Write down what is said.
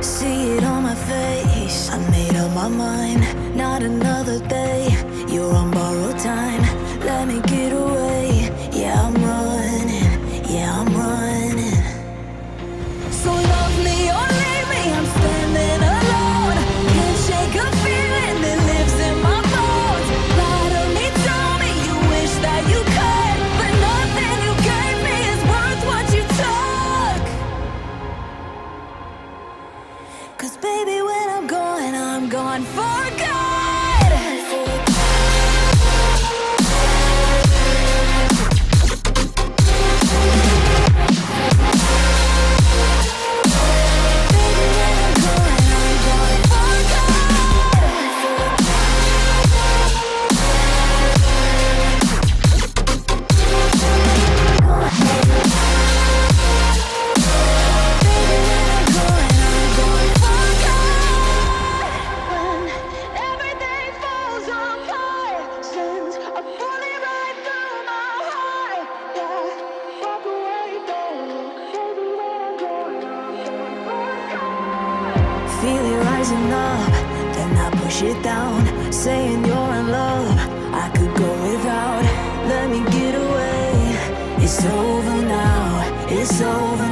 See it on my face, I made up my mind. Not another day, you're on borrowed time. Let me get away, yeah I'm running, yeah I'm running. So love me or leave me, I'm standing alone. Can't shake a feeling that lives in my bones. Part of me told me you wish that you could, but nothing you gave me is worth what you took. 'Cause baby when I'm gone for good. Feel it rising up, then I push it down. Saying you're in love, I could go without. Let me get away, it's over now, it's over